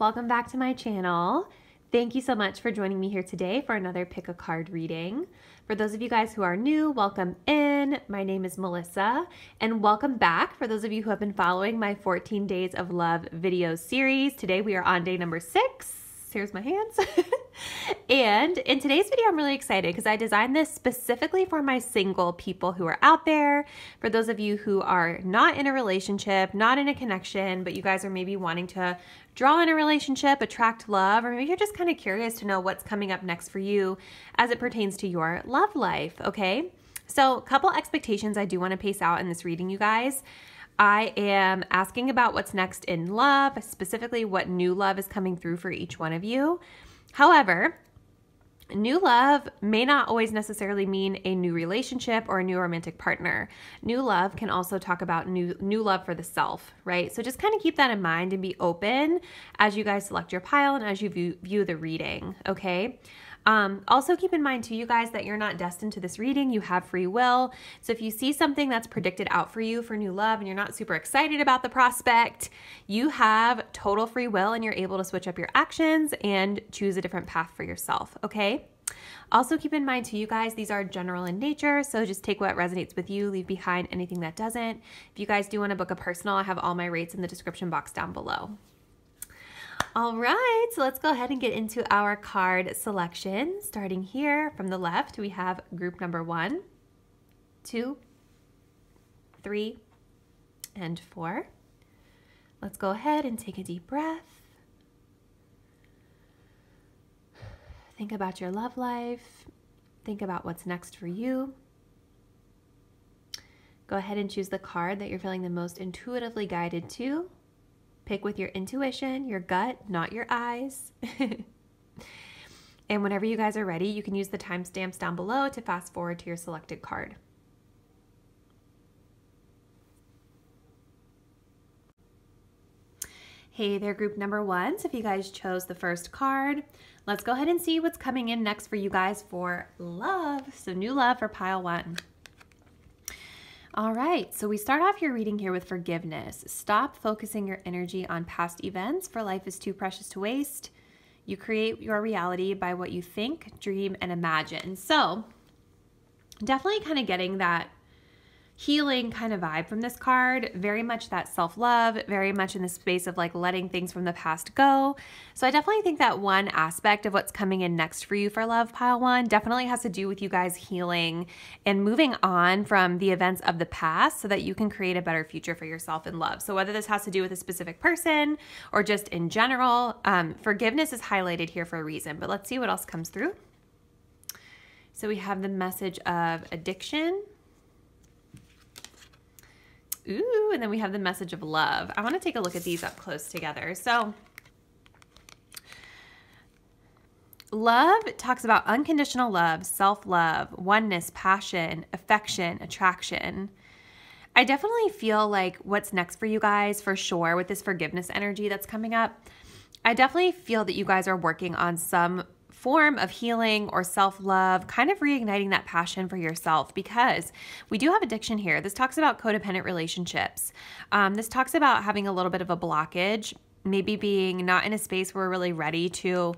welcome back to my channel. Thank you so much for joining me here today for another Pick a Card reading. For those of you guys who are new, welcome in. My name is Melissa, and welcome back for those of you who have been following my 14 Days of Love video series. Today we are on day number 6. Here's my hands. And in today's video, I'm really excited because I designed this specifically for my single people who are out there. For those of you who are not in a relationship, not in a connection, but you guys are maybe wanting to draw in a relationship, attract love, or maybe you're just kind of curious to know what's coming up next for you as it pertains to your love life, okay? So a couple expectations I do want to pace out in this reading, you guys. I am asking about what's next in love, specifically what new love is coming through for each one of you. However, new love may not always necessarily mean a new relationship or a new romantic partner. New love can also talk about new love for the self, right? So just kind of keep that in mind and be open as you guys select your pile and as you view the reading, okay? Also keep in mind too, you guys, that you're not destined to this reading. You have free will. So if you see something that's predicted out for you for new love and you're not super excited about the prospect, you have total free will and you're able to switch up your actions and choose a different path for yourself, okay? Also keep in mind too, you guys, these are general in nature, so just take what resonates with you, leave behind anything that doesn't. If you guys do want to book a personal, I have all my rates in the description box down below. All right, so let's go ahead and get into our card selection. Starting here from the left, we have group number 1, 2, 3, and 4. Let's go ahead and take a deep breath. Think about your love life. Think about what's next for you. Go ahead and choose the card that you're feeling the most intuitively guided to. Pick with your intuition, your gut, not your eyes. And whenever you guys are ready, you can use the timestamps down below to fast forward to your selected card. Hey there, group number 1. So if you guys chose the first card, let's go ahead and see what's coming in next for you guys for love. So new love for pile 1. All right, so we start off your reading here with forgiveness. Stop focusing your energy on past events, for life is too precious to waste. You create your reality by what you think, dream, and imagine. So definitely kind of getting that healing kind of vibe from this card, very much that self-love, very much in the space of like letting things from the past go. So I definitely think that one aspect of what's coming in next for you for love, pile 1, definitely has to do with you guys healing and moving on from the events of the past so that you can create a better future for yourself in love. So whether this has to do with a specific person or just in general, forgiveness is highlighted here for a reason, but let's see what else comes through. So we have the message of addiction. Ooh, and then we have the message of love. I want to take a look at these up close together. So love talks about unconditional love, self-love, oneness, passion, affection, attraction. I definitely feel like what's next for you guys for sure with this forgiveness energy that's coming up. I definitely feel that you guys are working on some form of healing or self-love, kind of reigniting that passion for yourself, because we do have addiction here. This talks about codependent relationships. This talks about having a little bit of a blockage, maybe being not in a space where we're really ready to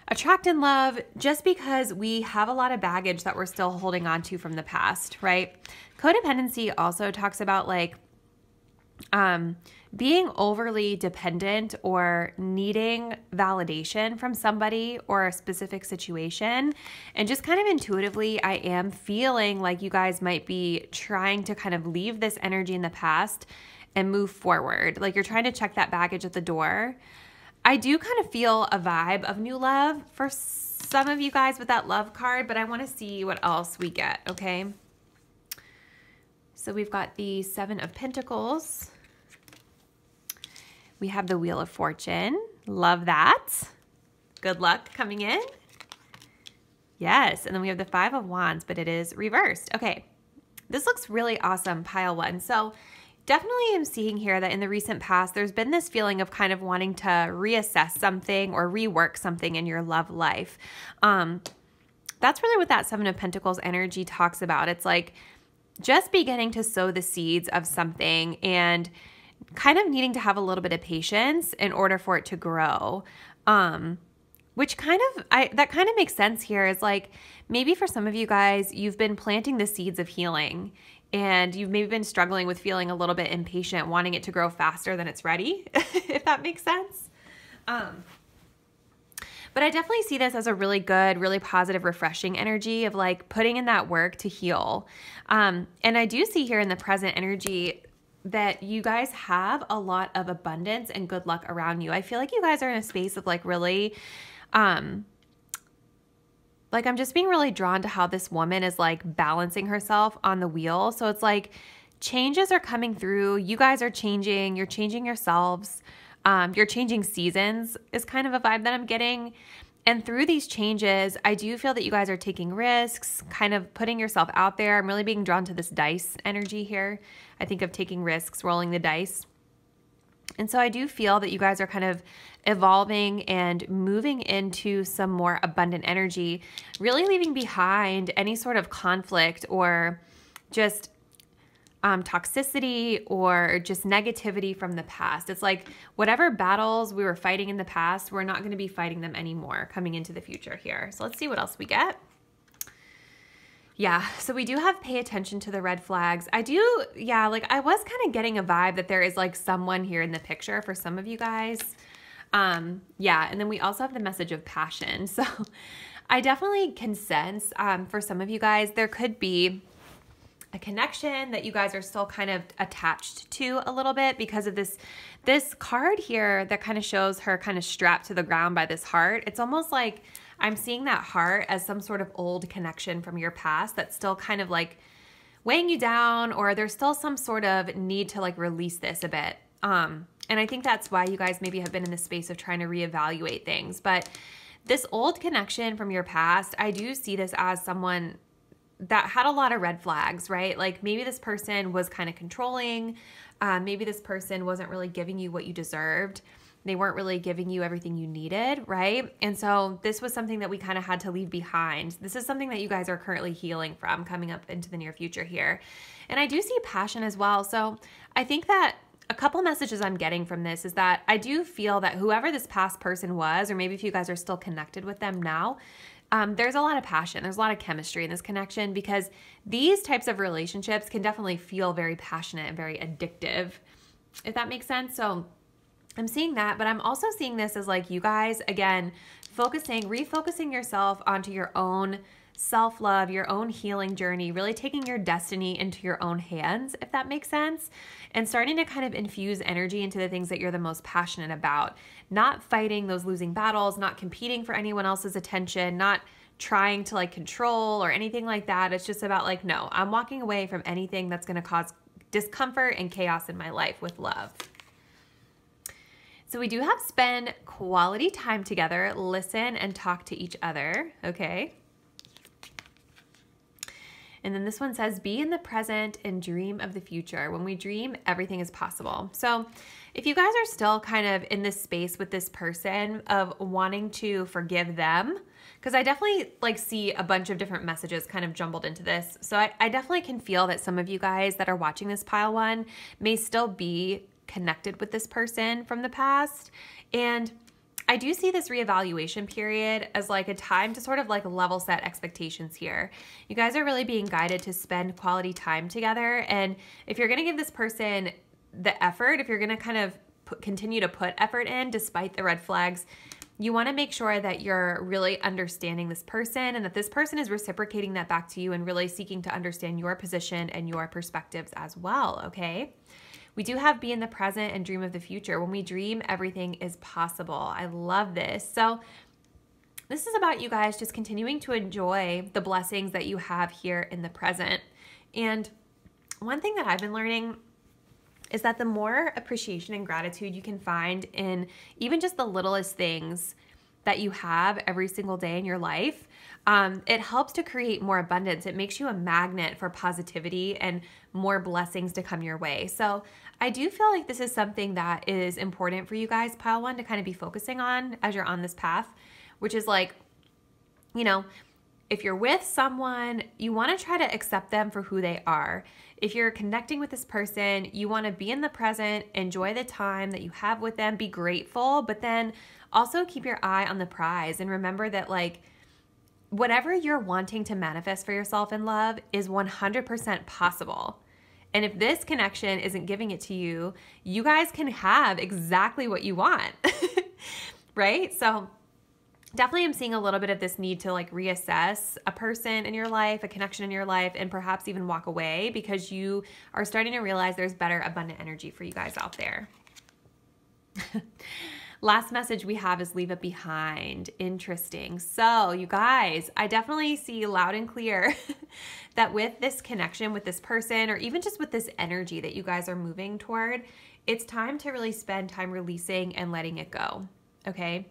attract and love just because we have a lot of baggage that we're still holding on to from the past, right? Codependency also talks about like being overly dependent or needing validation from somebody or a specific situation. And just kind of intuitively, I am feeling like you guys might be trying to kind of leave this energy in the past and move forward. Like you're trying to check that baggage at the door. I do kind of feel a vibe of new love for some of you guys with that love card, but I want to see what else we get, okay? So we've got the 7 of Pentacles. We have the Wheel of Fortune. Love that. Good luck coming in. Yes, and then we have the 5 of Wands, but it is reversed. Okay, this looks really awesome, pile 1. So definitely am seeing here that in the recent past, there's been this feeling of kind of wanting to reassess something or rework something in your love life. That's really what that 7 of Pentacles energy talks about. It's like just beginning to sow the seeds of something and kind of needing to have a little bit of patience in order for it to grow. Which that kind of makes sense here. Is like, maybe for some of you guys, you've been planting the seeds of healing and you've maybe been struggling with feeling a little bit impatient, wanting it to grow faster than it's ready, if that makes sense. But I definitely see this as a really good, really positive, refreshing energy of like putting in that work to heal. And I do see here in the present energy that you guys have a lot of abundance and good luck around you. I feel like you guys are in a space of like really, like I'm just being really drawn to how this woman is like balancing herself on the wheel. So it's like changes are coming through. You guys are changing. You're changing yourselves. You're changing seasons is kind of a vibe that I'm getting. And through these changes, I do feel that you guys are taking risks, kind of putting yourself out there. I'm really being drawn to this dice energy here. I think of taking risks, rolling the dice. And so I do feel that you guys are kind of evolving and moving into some more abundant energy, really leaving behind any sort of conflict or just toxicity or just negativity from the past. It's like whatever battles we were fighting in the past, we're not going to be fighting them anymore coming into the future here. So let's see what else we get. Yeah, so we do have pay attention to the red flags. I was kind of getting a vibe that there is like someone here in the picture for some of you guys. And then we also have the message of passion. So I definitely can sense for some of you guys, there could be a connection that you guys are still kind of attached to a little bit because of this card here that kind of shows her kind of strapped to the ground by this heart. It's almost like I'm seeing that heart as some sort of old connection from your past that's still kind of like weighing you down, or there's still some sort of need to like release this a bit. And I think that's why you guys maybe have been in the space of trying to reevaluate things. But this old connection from your past, I do see this as someone that had a lot of red flags, right? Like maybe this person was kind of controlling. Maybe this person wasn't really giving you what you deserved. They weren't really giving you everything you needed, right? And so this was something that we kind of had to leave behind. This is something that you guys are currently healing from coming up into the near future here. And I do see passion as well. So I think that a couple messages I'm getting from this is that I do feel that whoever this past person was, or maybe if you guys are still connected with them now, there's a lot of passion. There's a lot of chemistry in this connection because these types of relationships can definitely feel very passionate and very addictive, if that makes sense. So I'm seeing that, but I'm also seeing this as like you guys, again, refocusing yourself onto your own self-love, your own healing journey, really taking your destiny into your own hands, if that makes sense, and starting to kind of infuse energy into the things that you're the most passionate about, not fighting those losing battles, not competing for anyone else's attention, not trying to like control or anything like that. It's just about like, no, I'm walking away from anything that's going to cause discomfort and chaos in my life with love. So we do have spend quality time together, listen and talk to each other, okay? And then this one says, be in the present and dream of the future. When we dream, everything is possible. So if you guys are still kind of in this space with this person of wanting to forgive them, because I definitely like see a bunch of different messages kind of jumbled into this. So I definitely can feel that some of you guys that are watching this pile one may still be connected with this person from the past. And I do see this reevaluation period as like a time to sort of like level set expectations here. You guys are really being guided to spend quality time together. And if you're going to give this person the effort, if you're going to kind of continue to put effort in despite the red flags, you want to make sure that you're really understanding this person and that this person is reciprocating that back to you and really seeking to understand your position and your perspectives as well, okay? We do have be in the present and dream of the future. When we dream, everything is possible. I love this. So this is about you guys just continuing to enjoy the blessings that you have here in the present. And one thing that I've been learning is that the more appreciation and gratitude you can find in even just the littlest things that you have every single day in your life, it helps to create more abundance. It makes you a magnet for positivity and more blessings to come your way. So I do feel like this is something that is important for you guys, pile one, to kind of be focusing on as you're on this path, which is like, you know, if you're with someone, you want to try to accept them for who they are. If you're connecting with this person, you want to be in the present, enjoy the time that you have with them, be grateful, but then also keep your eye on the prize and remember that like whatever you're wanting to manifest for yourself in love is 100% possible. And if this connection isn't giving it to you, you guys can have exactly what you want, right? So definitely I'm seeing a little bit of this need to like reassess a person in your life, a connection in your life, and perhaps even walk away because you are starting to realize there's better abundant energy for you guys out there. Last message we have is leave it behind. Interesting. So you guys, I definitely see loud and clear that with this connection with this person, or even just with this energy that you guys are moving toward, it's time to really spend time releasing and letting it go. Okay.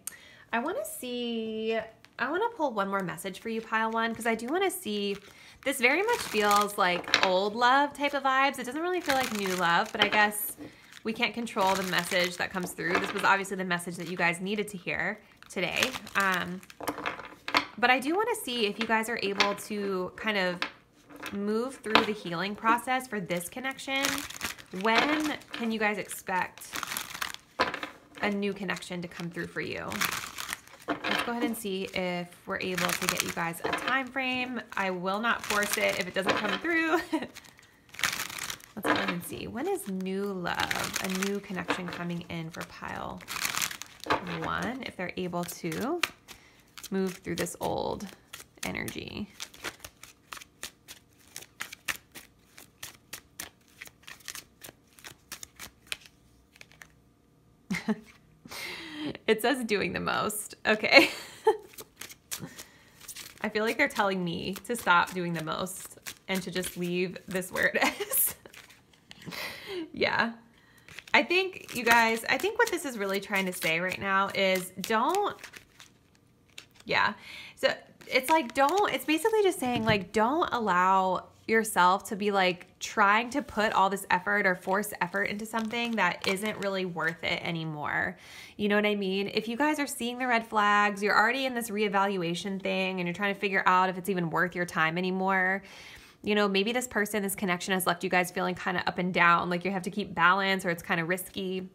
I want to pull one more message for you, pile one, because I do want to see, this very much feels like old love type of vibes. It doesn't really feel like new love, but I guess we can't control the message that comes through. This was obviously the message that you guys needed to hear today. But I do want to see if you guys are able to kind of move through the healing process for this connection. When can you guys expect a new connection to come through for you? Let's go ahead and see if we're able to get you guys a time frame. I will not force it if it doesn't come through. Let's go ahead and see. When is new love, a new connection coming in for pile one, if they're able to move through this old energy? It says doing the most. Okay. I feel like they're telling me to stop doing the most and to just leave this where it is. Yeah. I think, you guys, I think what this is really trying to say right now is yeah. So it's like, it's basically just saying like, don't allow yourself to be like trying to put all this effort or force effort into something that isn't really worth it anymore. You know what I mean? If you guys are seeing the red flags, you're already in this reevaluation thing and you're trying to figure out if it's even worth your time anymore. You know, maybe this person, this connection has left you guys feeling kind of up and down, like you have to keep balance or it's kind of risky.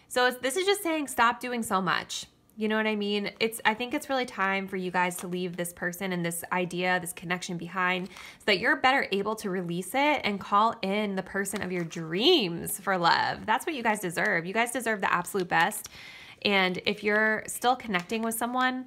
So this is just saying stop doing so much. You know what I mean? I think it's really time for you guys to leave this person and this idea, this connection behind so that you're better able to release it and call in the person of your dreams for love. That's what you guys deserve. You guys deserve the absolute best. And if you're still connecting with someone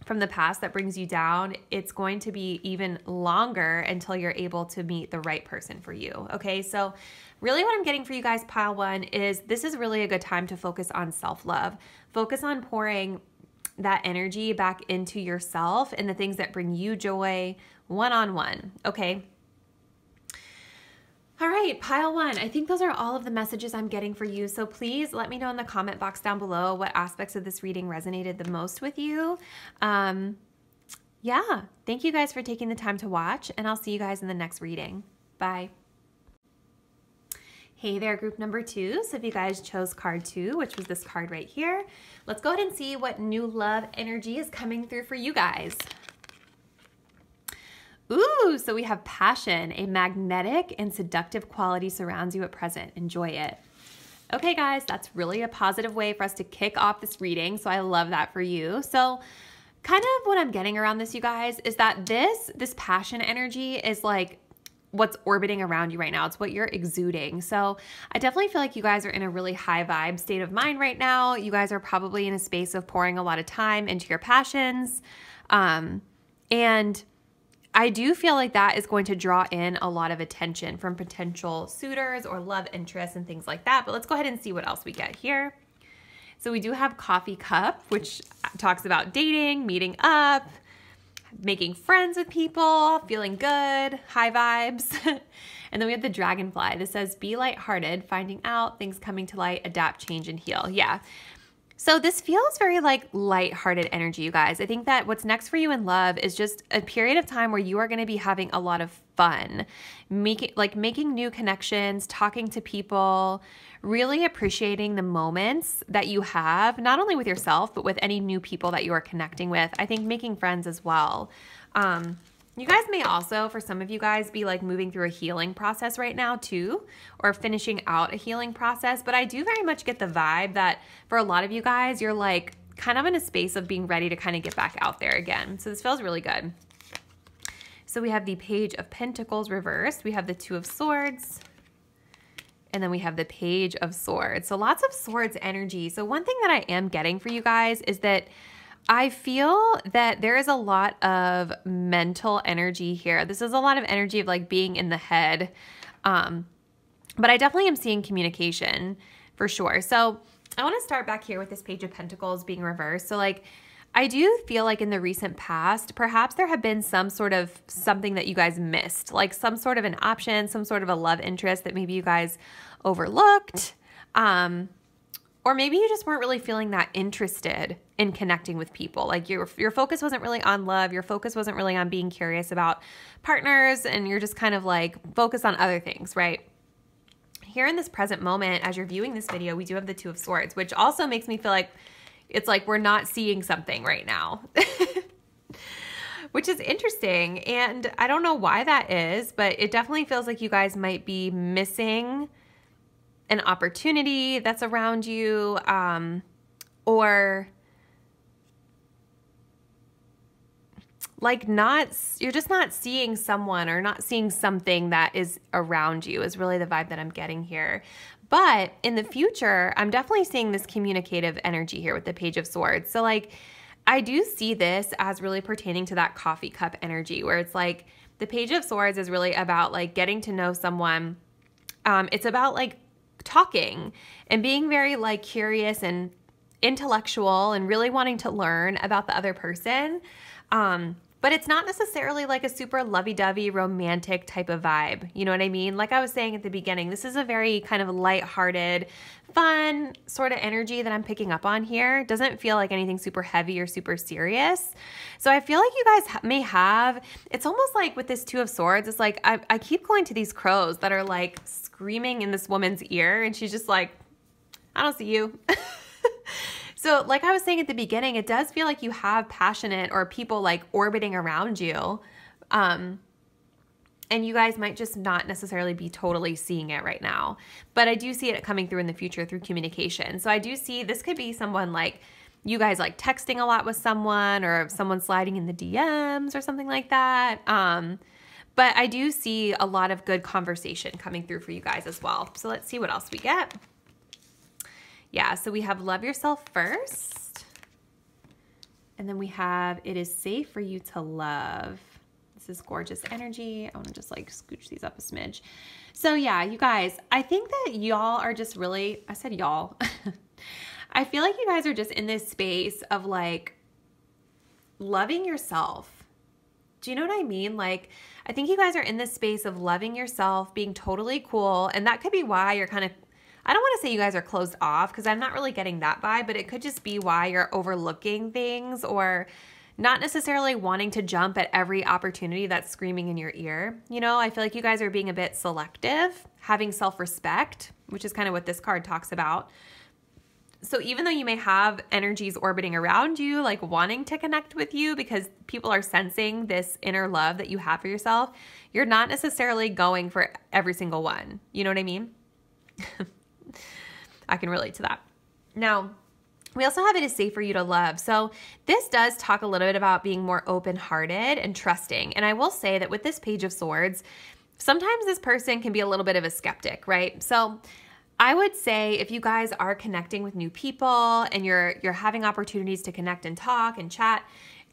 from the past that brings you down, it's going to be even longer until you're able to meet the right person for you. Okay, so really what I'm getting for you guys, pile one, is this is really a good time to focus on self-love. Focus on pouring that energy back into yourself and the things that bring you joy one-on-one, okay? All right, pile one, I think those are all of the messages I'm getting for you. So please let me know in the comment box down below what aspects of this reading resonated the most with you. Yeah, thank you guys for taking the time to watch, and I'll see you guys in the next reading. Bye. Hey there, group number 2. So if you guys chose card 2, which was this card right here, let's go ahead and see what new love energy is coming through for you guys. Ooh, so we have passion. A magnetic and seductive quality surrounds you at present. Enjoy it. Okay, guys, that's really a positive way for us to kick off this reading, so I love that for you. So kind of what I'm getting around this, you guys, is that this passion energy is like what's orbiting around you right now. It's what you're exuding. So I definitely feel like you guys are in a really high vibe state of mind right now. You guys are probably in a space of pouring a lot of time into your passions. And I do feel like that is going to draw in a lot of attention from potential suitors or love interests and things like that. But let's go ahead and see what else we get here. So we do have coffee cup, which talks about dating, meeting up, making friends with people, feeling good, high vibes. And then we have the dragonfly. This says, be lighthearted, finding out, things coming to light, adapt, change, and heal. Yeah. So this feels very like lighthearted energy, you guys. I think that what's next for you in love is just a period of time where you are going to be having a lot of fun, making new connections, talking to people, really appreciating the moments that you have, not only with yourself, but with any new people that you are connecting with. I think making friends as well. You guys may also, for some of you guys, be like moving through a healing process right now too, or finishing out a healing process. But I do very much get the vibe that for a lot of you guys, you're like kind of in a space of being ready to kind of get back out there again. So this feels really good. So we have the Page of Pentacles reversed. We have the Two of Swords. And then we have the Page of Swords. So lots of swords energy. So one thing that I am getting for you guys is that I feel that there is a lot of mental energy here. This is a lot of energy of like being in the head. But I definitely am seeing communication for sure. So I want to start back here with this Page of Pentacles being reversed. So like, I do feel like in the recent past, perhaps there have been some sort of something that you guys missed, like some sort of an option, some sort of a love interest that maybe you guys overlooked. Or maybe you just weren't really feeling that interested in connecting with people. Like your focus wasn't really on love. Your focus wasn't really on being curious about partners, and you're just kind of like focused on other things, right? Here in this present moment, as you're viewing this video, we do have the Two of Swords, which also makes me feel like it's like we're not seeing something right now, which is interesting. And I don't know why that is, but it definitely feels like you guys might be missing an opportunity that's around you, or like you're just not seeing someone or not seeing something that is around you is really the vibe that I'm getting here. But in the future, I'm definitely seeing this communicative energy here with the Page of Swords. So like, I do see this as really pertaining to that coffee cup energy where it's like the Page of Swords is really about like getting to know someone. It's about like talking and being very like curious and intellectual and really wanting to learn about the other person. But it's not necessarily like a super lovey-dovey romantic type of vibe. You know what I mean? Like I was saying at the beginning, this is a very kind of lighthearted, fun sort of energy that I'm picking up on here. It doesn't feel like anything super heavy or super serious. So I feel like you guys may have, it's almost like with this Two of Swords, it's like I keep going to these crows that are like screaming in this woman's ear and she's just like, I don't see you. So like I was saying at the beginning, it does feel like you have passionate or people like orbiting around you. And you guys might just not necessarily be totally seeing it right now. But I do see it coming through in the future through communication. So I do see this could be someone like you guys like texting a lot with someone or someone sliding in the DMs or something like that. But I do see a lot of good conversation coming through for you guys as well. So let's see what else we get. Yeah, so we have Love Yourself First. And then we have It Is Safe for You to Love. This is gorgeous energy. I want to just like scooch these up a smidge. So yeah, you guys, I think that y'all are just really, I said y'all. I feel like you guys are just in this space of like loving yourself. Do you know what I mean? Like, I think you guys are in this space of loving yourself, being totally cool. And that could be why you're kind of, I don't want to say you guys are closed off because I'm not really getting that vibe, but it could just be why you're overlooking things or not necessarily wanting to jump at every opportunity that's screaming in your ear. You know, I feel like you guys are being a bit selective, having self-respect, which is kind of what this card talks about. So even though you may have energies orbiting around you, like wanting to connect with you because people are sensing this inner love that you have for yourself, you're not necessarily going for every single one. You know what I mean? I can relate to that. Now, we also have It Is Safe for You to Love. So this does talk a little bit about being more open-hearted and trusting. And I will say that with this Page of Swords, sometimes this person can be a little bit of a skeptic, right? So I would say if you guys are connecting with new people and you're having opportunities to connect and talk and chat,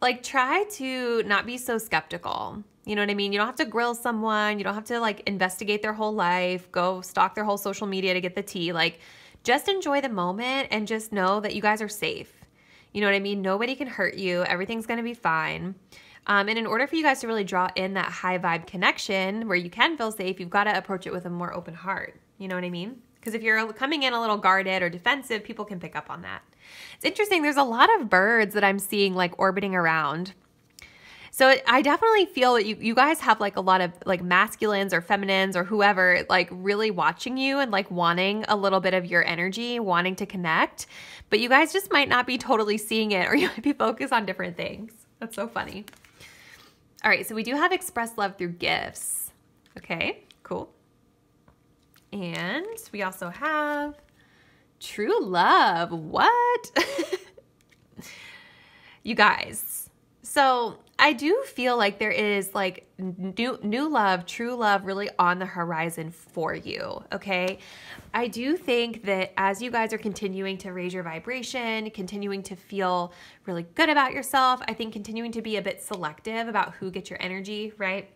like try to not be so skeptical. You know what I mean? You don't have to grill someone. You don't have to like investigate their whole life, go stalk their whole social media to get the tea. Like just enjoy the moment and just know that you guys are safe. You know what I mean? Nobody can hurt you. Everything's going to be fine. And in order for you guys to really draw in that high vibe connection where you can feel safe, you've got to approach it with a more open heart. You know what I mean? Because if you're coming in a little guarded or defensive, people can pick up on that. It's interesting. There's a lot of birds that I'm seeing like orbiting around. So I definitely feel that you guys have like a lot of like masculines or feminines or whoever like really watching you and like wanting a little bit of your energy, wanting to connect. But you guys just might not be totally seeing it or you might be focused on different things. That's so funny. All right, so we do have express love through gifts. Okay, cool. And we also have true love. What? You guys, so I do feel like there is like new love, true love really on the horizon for you, okay? I do think that as you guys are continuing to raise your vibration, continuing to feel really good about yourself, I think continuing to be a bit selective about who gets your energy, right?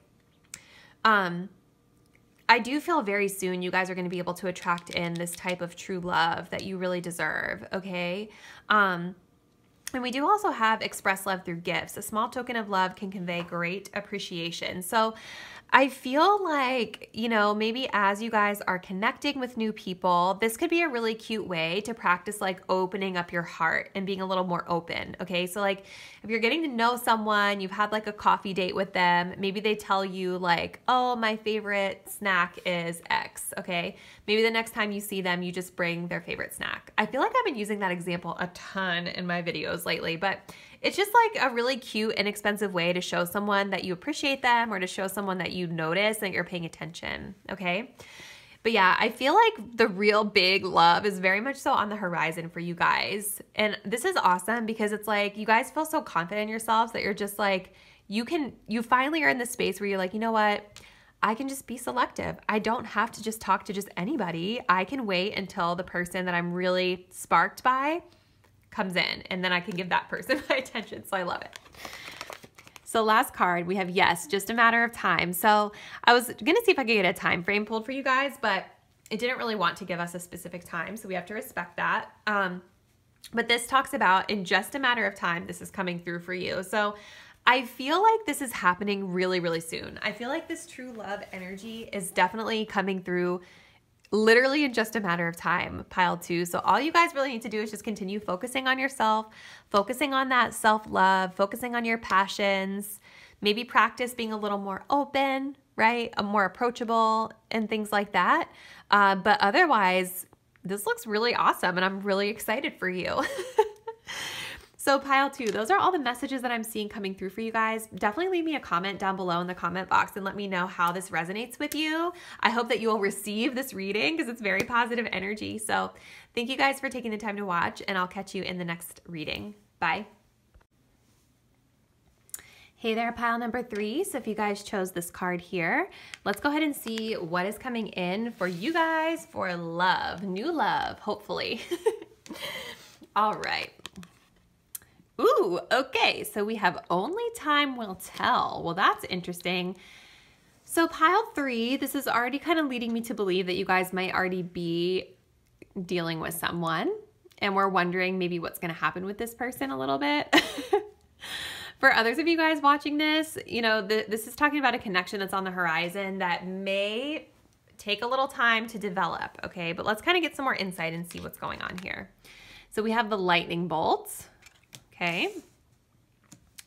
I do feel very soon you guys are going to be able to attract in this type of true love that you really deserve, okay? And we do also have express love through gifts. A small token of love can convey great appreciation. So I feel like, you know, maybe as you guys are connecting with new people, this could be a really cute way to practice like opening up your heart and being a little more open, okay? So like if you're getting to know someone, you've had like a coffee date with them, maybe they tell you like, oh, my favorite snack is X, okay? Maybe the next time you see them, you just bring their favorite snack. I feel like I've been using that example a ton in my videos lately, but it's just like a really cute, inexpensive way to show someone that you appreciate them or to show someone that you notice that you're paying attention, okay? But yeah, I feel like the real big love is very much so on the horizon for you guys. And this is awesome because it's like you guys feel so confident in yourselves that you're just like, you finally are in this space where you're like, you know what? I can just be selective. I don't have to just talk to just anybody. I can wait until the person that I'm really sparked by comes in, and then I can give that person my attention. So I love it. So last card, we have yes, just a matter of time. So I was going to see if I could get a time frame pulled for you guys, but it didn't really want to give us a specific time, so we have to respect that. But this talks about in just a matter of time, this is coming through for you. So I feel like this is happening really, really soon. I feel like this true love energy is definitely coming through literally in just a matter of time, pile 2. So all you guys really need to do is just continue focusing on yourself, focusing on that self-love, focusing on your passions, maybe practice being a little more open, right? More approachable and things like that. But otherwise, this looks really awesome and I'm really excited for you. So pile 2, those are all the messages that I'm seeing coming through for you guys. Definitely leave me a comment down below in the comment box and let me know how this resonates with you. I hope that you will receive this reading because it's very positive energy. So thank you guys for taking the time to watch, and I'll catch you in the next reading. Bye. Hey there, pile number 3. So if you guys chose this card here, let's go ahead and see what is coming in for you guys for love, new love, hopefully. All right. Ooh, okay, so we have only time will tell. Well, that's interesting. So pile 3, this is already kind of leading me to believe that you guys might already be dealing with someone, and we're wondering maybe what's going to happen with this person a little bit. For others of you guys watching this, you know, this is talking about a connection that's on the horizon that may take a little time to develop, okay? But let's kind of get some more insight and see what's going on here. So we have the lightning bolts. Okay,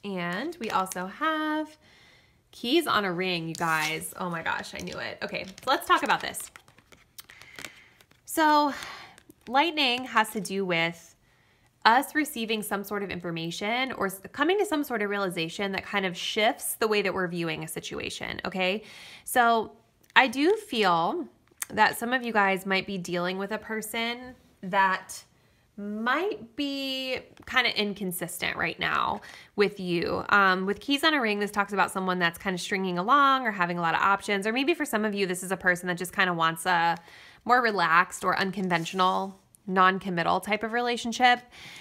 and we also have keys on a ring, you guys. Oh my gosh, I knew it. Okay, so let's talk about this. So lightning has to do with us receiving some sort of information or coming to some sort of realization that kind of shifts the way that we're viewing a situation, okay? So I do feel that some of you guys might be dealing with a person that might be kind of inconsistent right now with you. With keys on a ring, this talks about someone that's kind of stringing along or having a lot of options, or maybe for some of you, this is a person that just kind of wants a more relaxed or unconventional, non-committal type of relationship.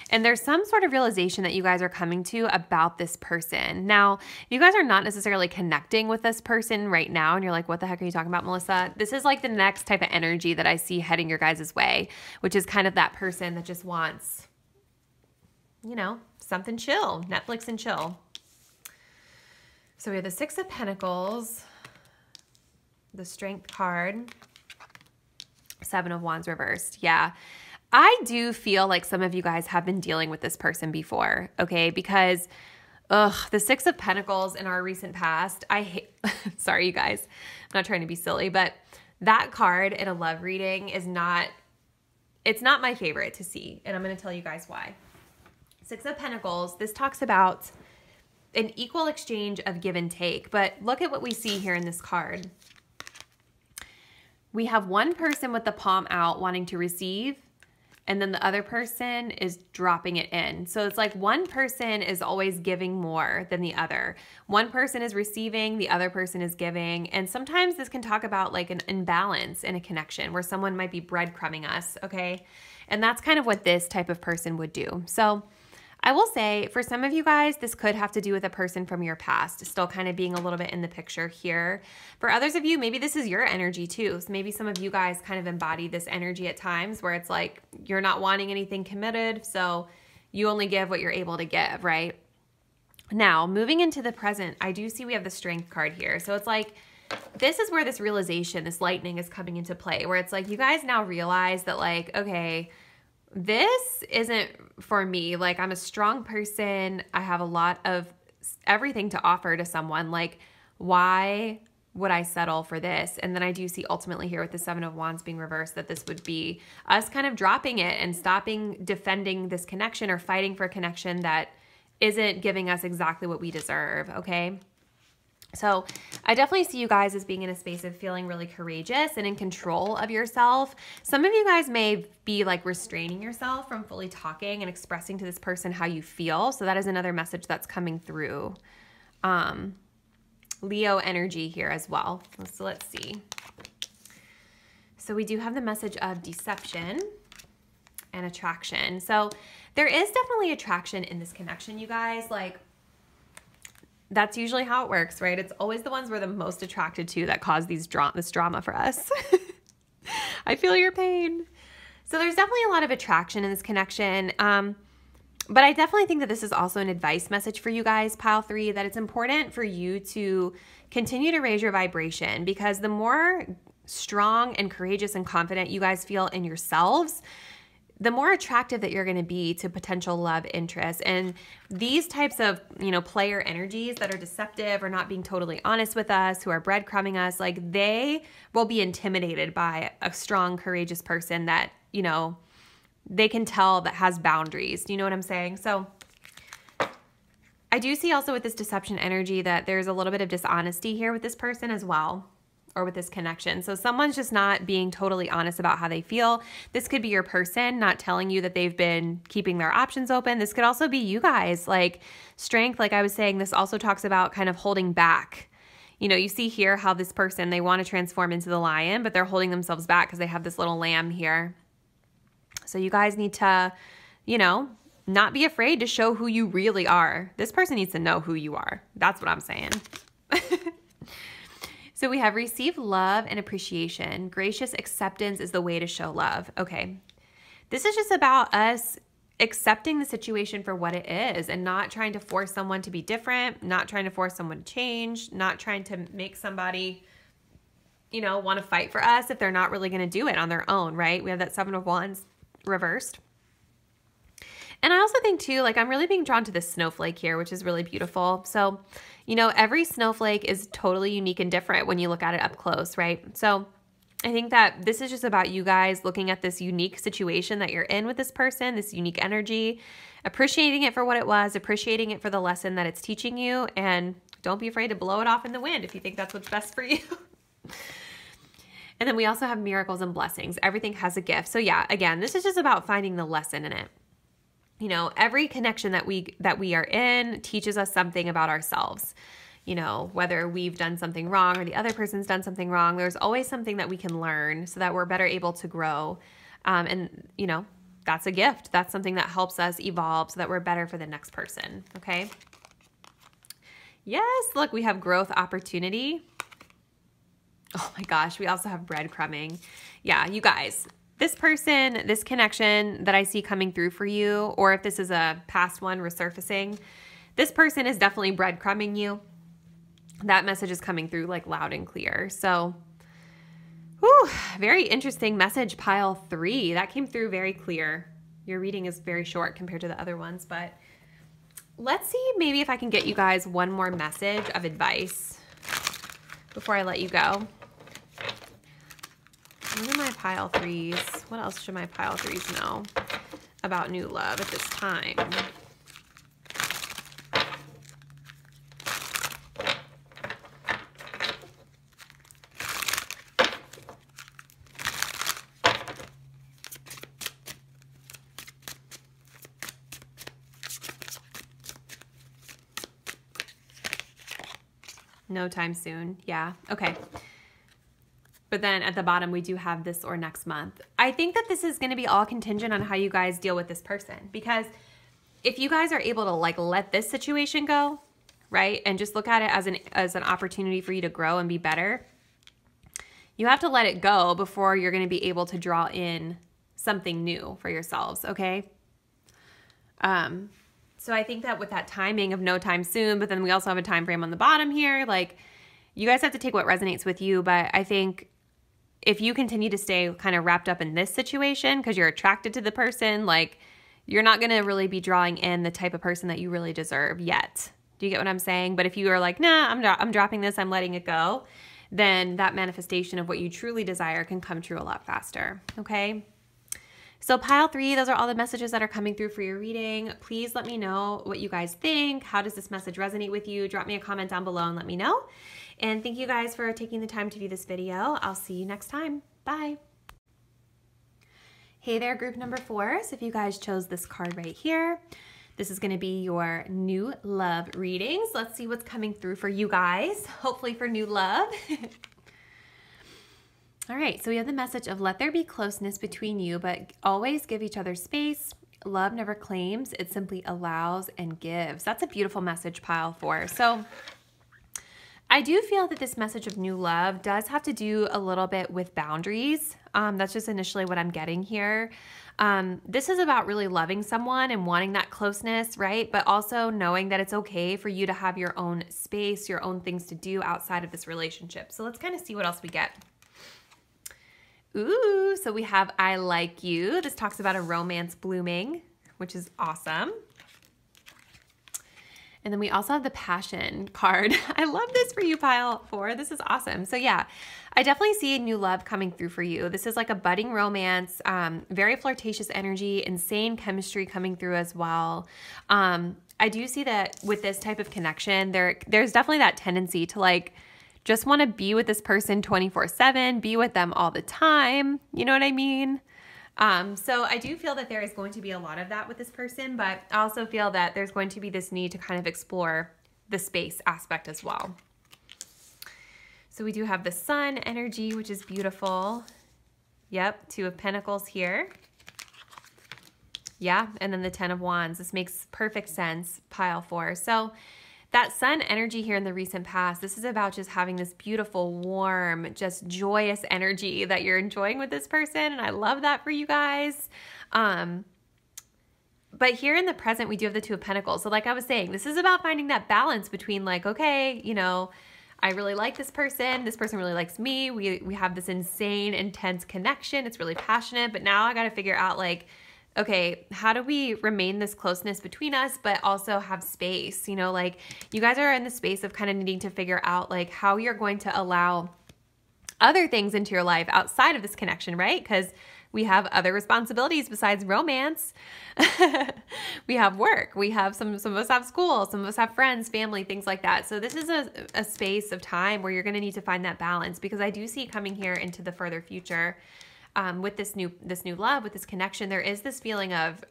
And there's some sort of realization that you guys are coming to about this person. Now, if you guys are not necessarily connecting with this person right now and you're like, what the heck are you talking about, Melissa? This is like the next type of energy that I see heading your guys' way, which is kind of that person that just wants, you know, something chill, Netflix and chill. So we have the 6 of Pentacles, the Strength card, 7 of Wands reversed. Yeah. I do feel like some of you guys have been dealing with this person before, okay? Because, the 6 of Pentacles in our recent past, I hate, sorry, you guys, I'm not trying to be silly, but that card in a love reading is not, it's not my favorite to see, and I'm going to tell you guys why. 6 of Pentacles, this talks about an equal exchange of give and take. But look at what we see here in this card. We have one person with the palm out wanting to receive, and then the other person is dropping it in. So it's like one person is always giving more than the other. One person is receiving, the other person is giving. And sometimes this can talk about like an imbalance in a connection where someone might be breadcrumbing us, okay? And that's kind of what this type of person would do. So I will say for some of you guys, this could have to do with a person from your past, still kind of being a little bit in the picture here. For others of you, maybe this is your energy too. So maybe some of you guys kind of embody this energy at times where it's like you're not wanting anything committed, so you only give what you're able to give, right? Now, moving into the present, I do see we have the Strength card here. So it's like, this is where this realization, this lightning is coming into play, where it's like you guys now realize that like, okay, this isn't for me. Like, I'm a strong person. I have a lot of everything to offer to someone. Like, why would I settle for this? And then I do see ultimately here with the Seven of Wands being reversed that this would be us kind of dropping it and stopping defending this connection or fighting for a connection that isn't giving us exactly what we deserve, okay? So I definitely see you guys as being in a space of feeling really courageous and in control of yourself. Some of you guys may be like restraining yourself from fully talking and expressing to this person how you feel. So that is another message that's coming through. Leo energy here as well. So let's see. So we do have the message of deception and attraction. So there is definitely attraction in this connection, you guys. Like, that's usually how it works, right? It's always the ones we're the most attracted to that cause this drama for us. I feel your pain. So there's definitely a lot of attraction in this connection. But I definitely think that this is also an advice message for you guys, pile 3, that it's important for you to continue to raise your vibration, because the more strong and courageous and confident you guys feel in yourselves, the more attractive that you're going to be to potential love interest. And these types of, player energies that are deceptive or not being totally honest with us, who are breadcrumbing us, like, they will be intimidated by a strong, courageous person that, they can tell that has boundaries. Do you know what I'm saying? So I do see also with this deception energy that there's a little bit of dishonesty here with this person as well, or with this connection. So someone's just not being totally honest about how they feel. This could be your person not telling you that they've been keeping their options open. This could also be you guys. Like, strength, like I was saying, this also talks about kind of holding back. You see here how this person, they want to transform into the lion, but they're holding themselves back because they have this little lamb here. So you guys need to, not be afraid to show who you really are. This person needs to know who you are. That's what I'm saying. So we have receive love and appreciation. Gracious acceptance is the way to show love. Okay. This is just about us accepting the situation for what it is and not trying to force someone to be different, not trying to force someone to change, not trying to make somebody, want to fight for us if they're not really going to do it on their own, right? We have that 7 of Wands reversed. And I also think too, like, I'm really being drawn to this snowflake here, which is really beautiful. So, every snowflake is totally unique and different when you look at it up close, right? So I think that this is just about you guys looking at this unique situation that you're in with this person, this unique energy, appreciating it for what it was, appreciating it for the lesson that it's teaching you, and don't be afraid to blow it off in the wind if you think that's what's best for you. And then we also have miracles and blessings. Everything has a gift. So yeah, again, this is just about finding the lesson in it. Every connection that we are in teaches us something about ourselves. Whether we've done something wrong or the other person's done something wrong, there's always something that we can learn so that we're better able to grow. And that's a gift. That's something that helps us evolve so that we're better for the next person. Okay. Yes. Look, we have growth opportunity. Oh my gosh. We also have breadcrumbing. Yeah, you guys. This person, this connection that I see coming through for you, or if this is a past one resurfacing, this person is definitely breadcrumbing you. That message is coming through like loud and clear. So, whew, very interesting message, pile 3. That came through very clear. Your reading is very short compared to the other ones, but let's see maybe if I can get you guys one more message of advice before I let you go. What are my pile 3s? What else should my pile 3s know about new love at this time? No time soon. Yeah. Okay. But then at the bottom, we do have this or next month. I think that this is going to be all contingent on how you guys deal with this person. Because if you guys are able to like let this situation go, right, and just look at it as an opportunity for you to grow and be better, you have to let it go before you're going to be able to draw in something new for yourselves, okay? So I think that with that timing of no time soon, but then we also have a time frame on the bottom here, like you guys have to take what resonates with you, but I think if you continue to stay kind of wrapped up in this situation because you're attracted to the person, like you're not going to really be drawing in the type of person that you really deserve yet. Do you get what I'm saying? But if you are like, nah, I'm dropping this, I'm letting it go, then that manifestation of what you truly desire can come true a lot faster, okay? So pile 3, those are all the messages that are coming through for your reading. Please let me know what you guys think. How does this message resonate with you? Drop me a comment down below and let me know. And thank you guys for taking the time to view this video. I'll see you next time. Bye. Hey there, group number 4. So if you guys chose this card right here, this is going to be your new love readings. Let's see what's coming through for you guys, hopefully for new love. All right, so we have the message of let there be closeness between you, but always give each other space. Love never claims, it simply allows and gives. That's a beautiful message, pile 4. So I do feel that this message of new love does have to do a little bit with boundaries. That's just initially what I'm getting here. This is about really loving someone and wanting that closeness, right? But also knowing that it's okay for you to have your own space, your own things to do outside of this relationship. So let's kind of see what else we get. Ooh, so we have I like you. This talks about a romance blooming, which is awesome. And then we also have the passion card. I love this for you, pile 4. This is awesome. So yeah, I definitely see a new love coming through for you. This is like a budding romance, very flirtatious energy, insane chemistry coming through as well. I do see that with this type of connection, there's definitely that tendency to like just want to be with this person 24/7, be with them all the time. You know what I mean? So I do feel that there is going to be a lot of that with this person, but I also feel that there's going to be this need to kind of explore the space aspect as well. So we do have the sun energy, which is beautiful. Yep, 2 of Pentacles here. Yeah, and then the 10 of Wands. This makes perfect sense, pile 4. So that sun energy here in the recent past, this is about just having this beautiful, warm, just joyous energy that you're enjoying with this person. And I love that for you guys. But here in the present, we do have the 2 of Pentacles. So like I was saying, this is about finding that balance between like, okay, you know, I really like this person really likes me. We have this insane, intense connection. It's really passionate, but now I got to figure out like, okay, how do we remain this closeness between us, but also have space? You know, like you guys are in the space of kind of needing to figure out like how you're going to allow other things into your life outside of this connection, right? Because we have other responsibilities besides romance. We have work. We have some of us have school. Some of us have friends, family, things like that. So this is a space of time where you're going to need to find that balance, because I do see coming here into the further future. With this new love, with this connection, there is this feeling of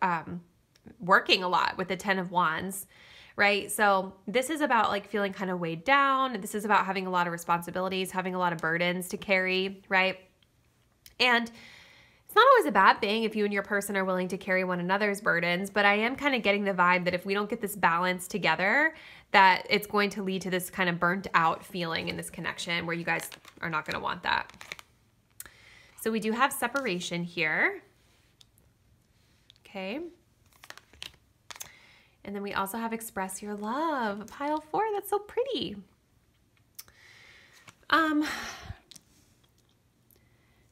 working a lot with the 10 of Wands, right? So this is about like feeling kind of weighed down. This is about having a lot of responsibilities, having a lot of burdens to carry, right? And it's not always a bad thing if you and your person are willing to carry one another's burdens, but I am kind of getting the vibe that if we don't get this balance together, that it's going to lead to this kind of burnt out feeling in this connection where you guys are not going to want that. So we do have separation here. Okay. And then we also have express your love. Pile 4, that's so pretty.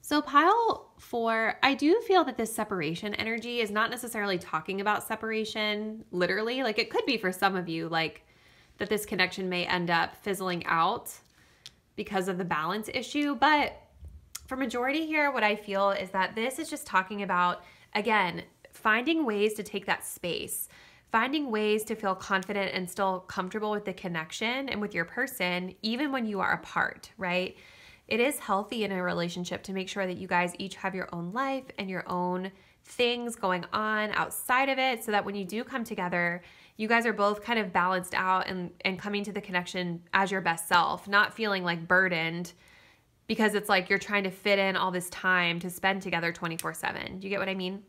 So pile 4, I do feel that this separation energy is not necessarily talking about separation literally. Like it could be for some of you, like that this connection may end up fizzling out because of the balance issue, but for majority here, what I feel is that this is just talking about, again, finding ways to take that space, finding ways to feel confident and still comfortable with the connection and with your person, even when you are apart, right? It is healthy in a relationship to make sure that you guys each have your own life and your own things going on outside of it, so that when you do come together, you guys are both kind of balanced out and coming to the connection as your best self, not feeling like burdened because it's like you're trying to fit in all this time to spend together 24/7. Do you get what I mean?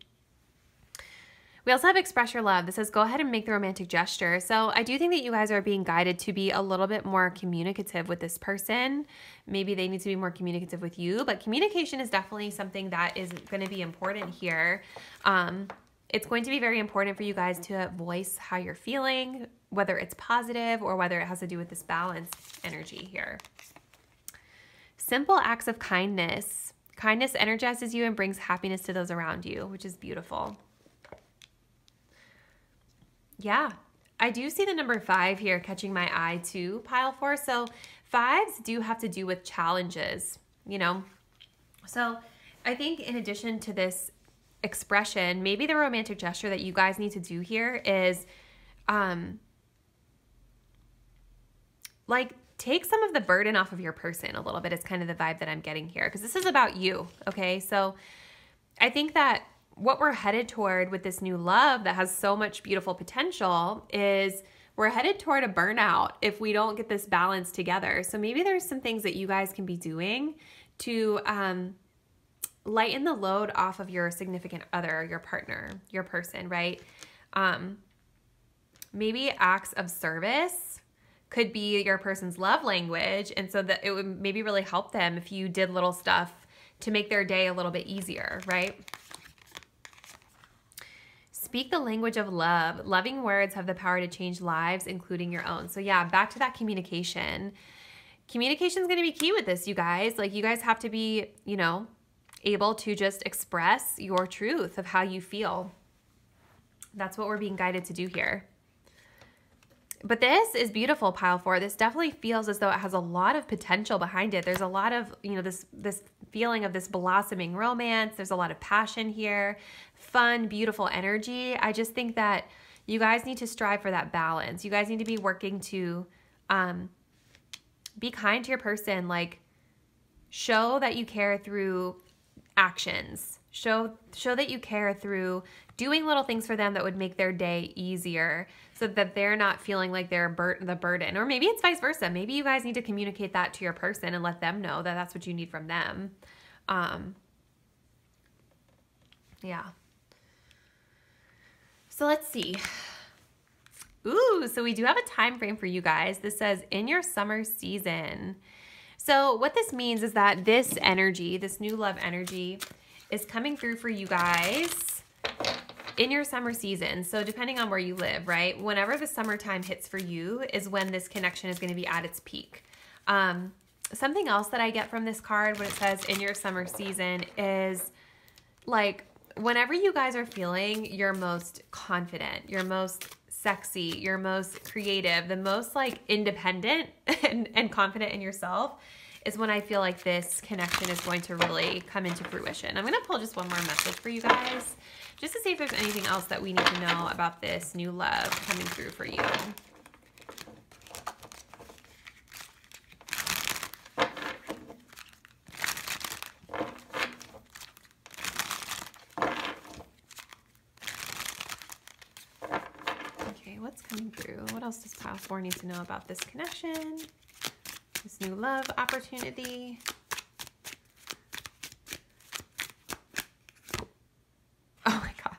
We also have express your love. This says, go ahead and make the romantic gesture. So I do think that you guys are being guided to be a little bit more communicative with this person. Maybe they need to be more communicative with you, but communication is definitely something that is going to be important here. It's going to be very important for you guys to voice how you're feeling, whether it's positive or whether it has to do with this balanced energy here. Simple acts of kindness. Kindness energizes you and brings happiness to those around you, which is beautiful. Yeah, I do see the number 5 here catching my eye too, pile 4. So 5s do have to do with challenges, you know. So I think in addition to this expression, maybe the romantic gesture that you guys need to do here is like take some of the burden off of your person a little bit. It's kind of the vibe that I'm getting here because this is about you, okay? So I think that what we're headed toward with this new love that has so much beautiful potential is we're headed toward a burnout if we don't get this balance together. So maybe there's some things that you guys can be doing to lighten the load off of your significant other, your partner, your person, right? Maybe acts of service could be your person's love language. And so that it would maybe really help them if you did little stuff to make their day a little bit easier, right? Speak the language of love. Loving words have the power to change lives, including your own. So yeah, back to that communication. Communication is going to be key with this, you guys. Like you guys have to be, you know, able to just express your truth of how you feel. That's what we're being guided to do here. But this is beautiful, pile 4. This definitely feels as though it has a lot of potential behind it. There's a lot of, you know, this feeling of this blossoming romance. There's a lot of passion here, fun, beautiful energy. I just think that you guys need to strive for that balance. You guys need to be working to be kind to your person, like show that you care through actions. Show that you care through doing little things for them that would make their day easier so that they're not feeling like they're the burden. Or maybe it's vice versa. Maybe you guys need to communicate that to your person and let them know that that's what you need from them. Yeah. So let's see. Ooh, so we do have a time frame for you guys. This says in your summer season. So what this means is that this energy, this new love energy, is coming through for you guys in your summer season. So depending on where you live, right? Whenever the summertime hits for you is when this connection is going to be at its peak. Something else that I get from this card when it says in your summer season is like whenever you guys are feeling your most confident, your most sexy, your most creative, the most like independent and confident in yourself is when I feel like this connection is going to really come into fruition. I'm going to pull just one more message for you guys just to see if there's anything else that we need to know about this new love coming through for you. Okay, what's coming through? What else does pile 4 need to know about this connection? This new love opportunity. Oh my gosh.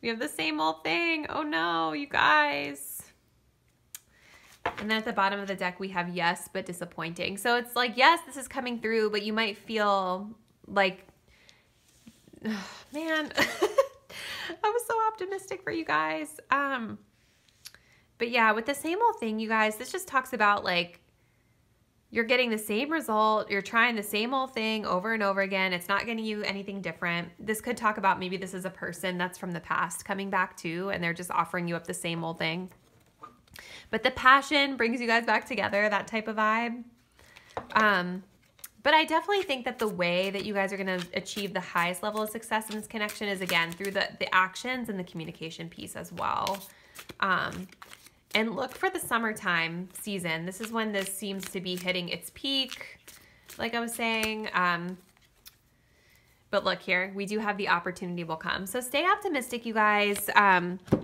We have the same old thing. Oh no, you guys. And then at the bottom of the deck, we have yes, but disappointing. So it's like, yes, this is coming through, but you might feel like, oh, man, I was so optimistic for you guys. But yeah, with the same old thing, you guys, this just talks about like, you're getting the same result. You're trying the same old thing over and over again. It's not getting you anything different. This could talk about maybe this is a person that's from the past coming back too, and they're just offering you up the same old thing. But the passion brings you guys back together, that type of vibe. But I definitely think that the way that you guys are going to achieve the highest level of success in this connection is, again, through the actions and the communication piece as well. And look for the summertime season. This is when this seems to be hitting its peak, like I was saying. But look here, we do have the opportunity will come. So stay optimistic, you guys.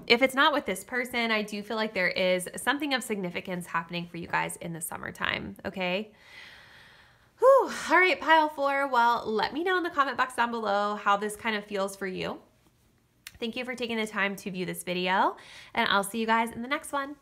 If it's not with this person, I do feel like there is something of significance happening for you guys in the summertime, okay? Whew. All right, pile 4. Well, let me know in the comment box down below how this kind of feels for you. Thank you for taking the time to view this video, and I'll see you guys in the next one.